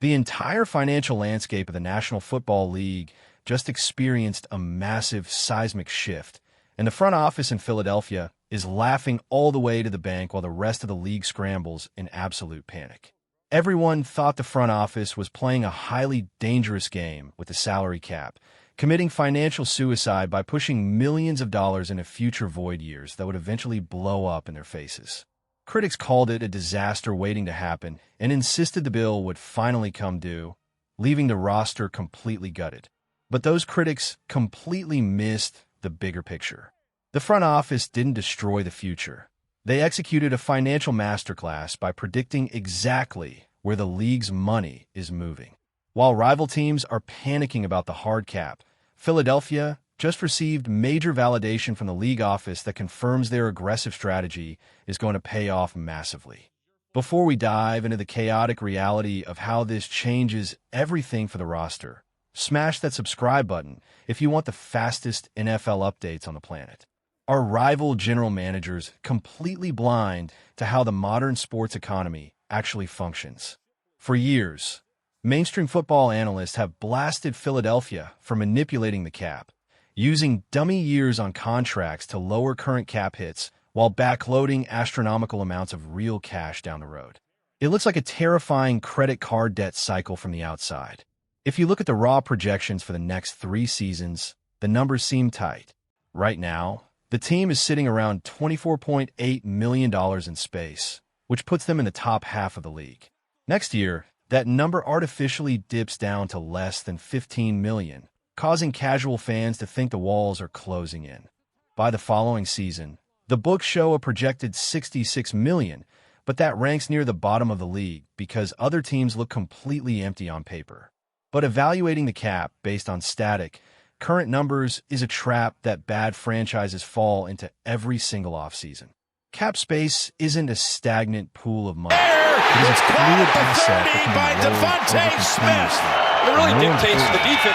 The entire financial landscape of the National Football League just experienced a massive seismic shift, and the front office in Philadelphia is laughing all the way to the bank while the rest of the league scrambles in absolute panic. Everyone thought the front office was playing a highly dangerous game with the salary cap, committing financial suicide by pushing millions of dollars into future void years that would eventually blow up in their faces. Critics called it a disaster waiting to happen and insisted the bill would finally come due, leaving the roster completely gutted. But those critics completely missed the bigger picture. The front office didn't destroy the future. They executed a financial masterclass by predicting exactly where the league's money is moving. While rival teams are panicking about the hard cap, Philadelphia just received major validation from the league office that confirms their aggressive strategy is going to pay off massively. Before we dive into the chaotic reality of how this changes everything for the roster, smash that subscribe button if you want the fastest NFL updates on the planet. Are rival general managers completely blind to how the modern sports economy actually functions? For years, mainstream football analysts have blasted Philadelphia for manipulating the cap, using dummy years on contracts to lower current cap hits while backloading astronomical amounts of real cash down the road. It looks like a terrifying credit card debt cycle from the outside. If you look at the raw projections for the next 3 seasons, the numbers seem tight. Right now, the team is sitting around $24.8 million in space, which puts them in the top half of the league. Next year, that number artificially dips down to less than $15 million, causing casual fans to think the walls are closing in. By the following season, the books show a projected $66 million, but that ranks near the bottom of the league because other teams look completely empty on paper. But evaluating the cap based on static, current numbers is a trap that bad franchises fall into every single offseason. Cap space isn't a stagnant pool of money. It is a fluid asset that can be rolled over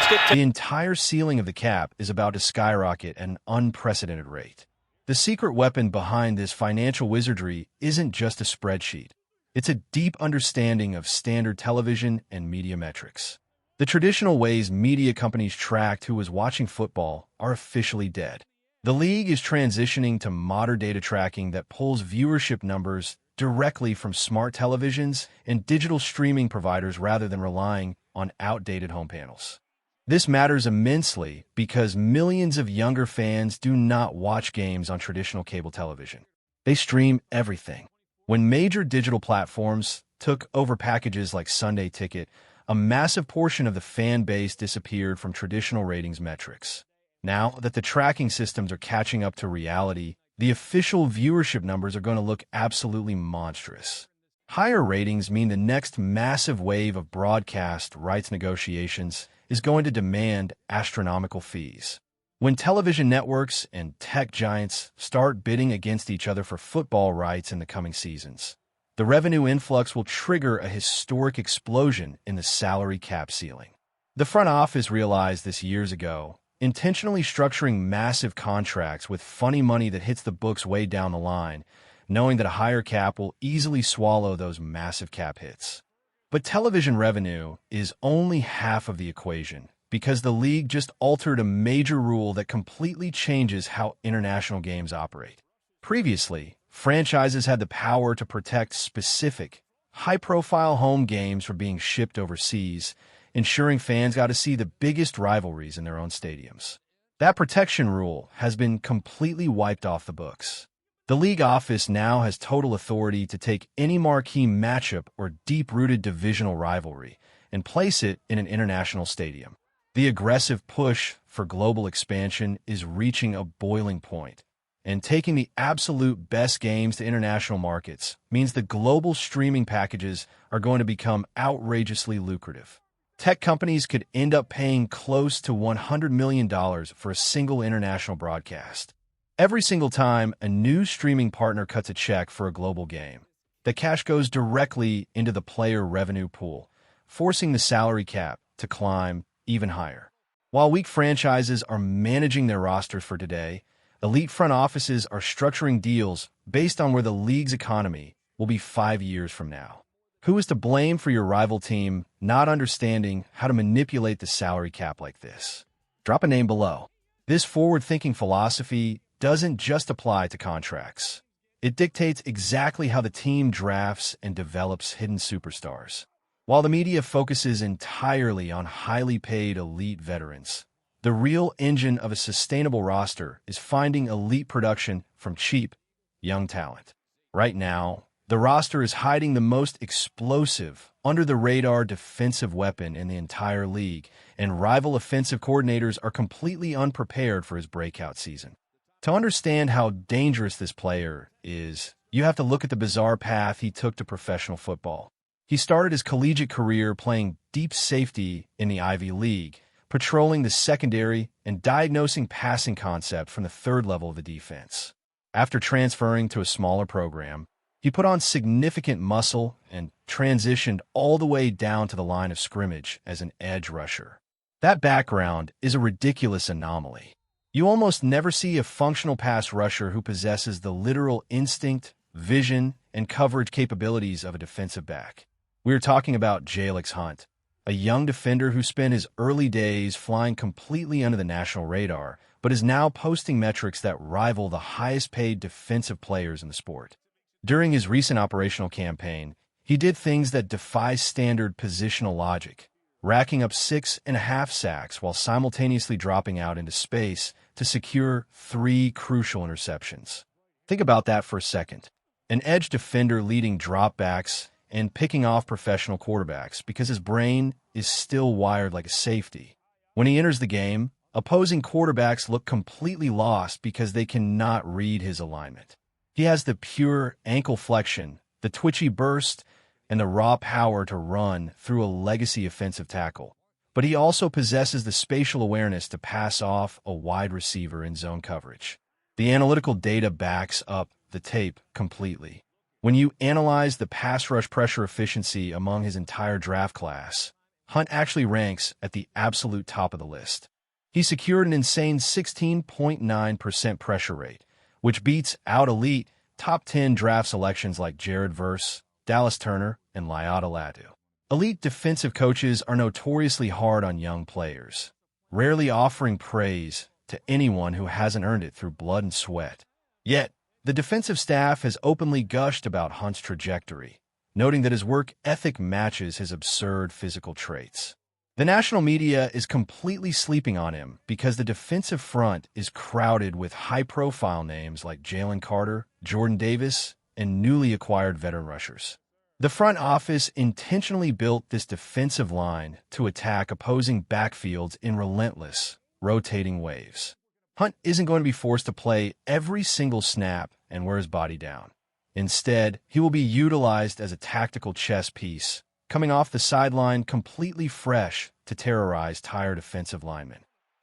continuously. The entire ceiling of the cap is about to skyrocket at an unprecedented rate. The secret weapon behind this financial wizardry isn't just a spreadsheet. It's a deep understanding of standard television and media metrics. The traditional ways media companies tracked who was watching football are officially dead. The league is transitioning to modern data tracking that pulls viewership numbers directly from smart televisions and digital streaming providers rather than relying on outdated home panels. This matters immensely because millions of younger fans do not watch games on traditional cable television. They stream everything. When major digital platforms took over packages like Sunday Ticket, a massive portion of the fan base disappeared from traditional ratings metrics. Now that the tracking systems are catching up to reality, the official viewership numbers are going to look absolutely monstrous. Higher ratings mean the next massive wave of broadcast rights negotiations is going to demand astronomical fees. When television networks and tech giants start bidding against each other for football rights in the coming seasons, the revenue influx will trigger a historic explosion in the salary cap ceiling. The front office realized this years ago, intentionally structuring massive contracts with funny money that hits the books way down the line, knowing that a higher cap will easily swallow those massive cap hits. But television revenue is only half of the equation because the league just altered a major rule that completely changes how international games operate. Previously, franchises had the power to protect specific, high-profile home games from being shipped overseas, ensuring fans got to see the biggest rivalries in their own stadiums. That protection rule has been completely wiped off the books. The league office now has total authority to take any marquee matchup or deep-rooted divisional rivalry and place it in an international stadium. The aggressive push for global expansion is reaching a boiling point, and taking the absolute best games to international markets means the global streaming packages are going to become outrageously lucrative. Tech companies could end up paying close to $100 million for a single international broadcast. Every single time a new streaming partner cuts a check for a global game, the cash goes directly into the player revenue pool, forcing the salary cap to climb even higher. While weak franchises are managing their rosters for today, elite front offices are structuring deals based on where the league's economy will be 5 years from now. Who is to blame for your rival team not understanding how to manipulate the salary cap like this? Drop a name below. This forward-thinking philosophy doesn't just apply to contracts. It dictates exactly how the team drafts and develops hidden superstars. While the media focuses entirely on highly paid elite veterans, the real engine of a sustainable roster is finding elite production from cheap, young talent. Right now, the roster is hiding the most explosive, under-the-radar defensive weapon in the entire league, and rival offensive coordinators are completely unprepared for his breakout season. To understand how dangerous this player is, you have to look at the bizarre path he took to professional football. He started his collegiate career playing deep safety in the Ivy League, patrolling the secondary and diagnosing passing concept from the third level of the defense. After transferring to a smaller program, he put on significant muscle and transitioned all the way down to the line of scrimmage as an edge rusher. That background is a ridiculous anomaly. You almost never see a functional pass rusher who possesses the literal instinct, vision, and coverage capabilities of a defensive back. We are talking about Jalyx Hunt, a young defender who spent his early days flying completely under the national radar, but is now posting metrics that rival the highest-paid defensive players in the sport. During his recent operational campaign, he did things that defy standard positional logic, racking up 6.5 sacks while simultaneously dropping out into space to secure 3 crucial interceptions. Think about that for a second. An edge defender leading dropbacks and picking off professional quarterbacks because his brain is still wired like a safety. When he enters the game, opposing quarterbacks look completely lost because they cannot read his alignment. He has the pure ankle flexion, the twitchy burst, and the raw power to run through a legacy offensive tackle. But he also possesses the spatial awareness to pass off a wide receiver in zone coverage. The analytical data backs up the tape completely. When you analyze the pass rush pressure efficiency among his entire draft class, Hunt actually ranks at the absolute top of the list. He secured an insane 16.9% pressure rate, which beats out elite top 10 draft selections like Jared Verse, Dallas Turner, and Lyotta Latu. Elite defensive coaches are notoriously hard on young players, rarely offering praise to anyone who hasn't earned it through blood and sweat. Yet, the defensive staff has openly gushed about Hunt's trajectory, noting that his work ethic matches his absurd physical traits. The national media is completely sleeping on him because the defensive front is crowded with high-profile names like Jalen Carter, Jordan Davis, and newly acquired veteran rushers. The front office intentionally built this defensive line to attack opposing backfields in relentless, rotating waves. Hunt isn't going to be forced to play every single snap and wear his body down. Instead, he will be utilized as a tactical chess piece, coming off the sideline completely fresh to terrorize tired offensive linemen.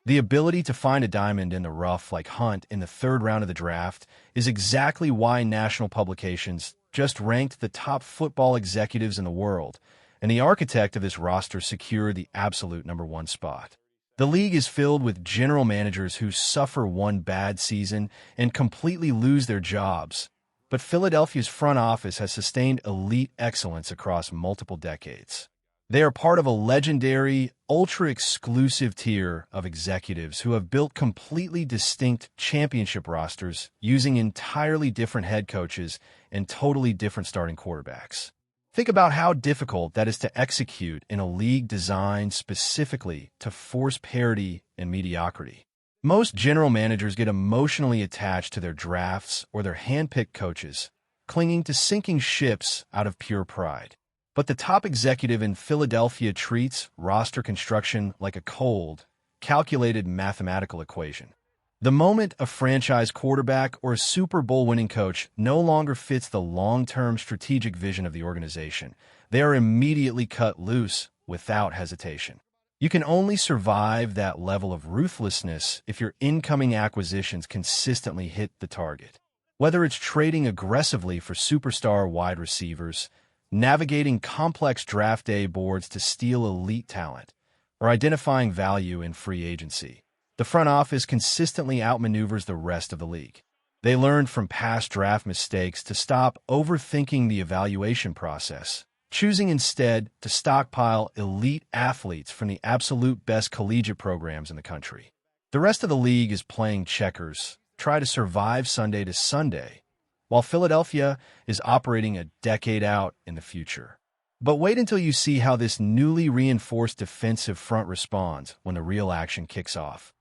The ability to find a diamond in the rough like Hunt in the third round of the draft is exactly why national publications just ranked the top football executives in the world, and the architect of this roster secured the absolute #1 spot. The league is filled with general managers who suffer one bad season and completely lose their jobs, but Philadelphia's front office has sustained elite excellence across multiple decades. They are part of a legendary, ultra-exclusive tier of executives who have built completely distinct championship rosters using entirely different head coaches and totally different starting quarterbacks. Think about how difficult that is to execute in a league designed specifically to force parity and mediocrity. Most general managers get emotionally attached to their drafts or their hand-picked coaches, clinging to sinking ships out of pure pride. But the top executive in Philadelphia treats roster construction like a cold, calculated mathematical equation. The moment a franchise quarterback or a Super Bowl-winning coach no longer fits the long-term strategic vision of the organization, they are immediately cut loose without hesitation. You can only survive that level of ruthlessness if your incoming acquisitions consistently hit the target. Whether it's trading aggressively for superstar wide receivers, navigating complex draft day boards to steal elite talent, or identifying value in free agency, the front office consistently outmaneuvers the rest of the league. They learned from past draft mistakes to stop overthinking the evaluation process choosing instead to stockpile elite athletes from the absolute best collegiate programs in the country. The rest of the league is playing checkers, try to survive Sunday to Sunday, while Philadelphia is operating a decade out in the future. But wait until you see how this newly reinforced defensive front responds when the real action kicks off.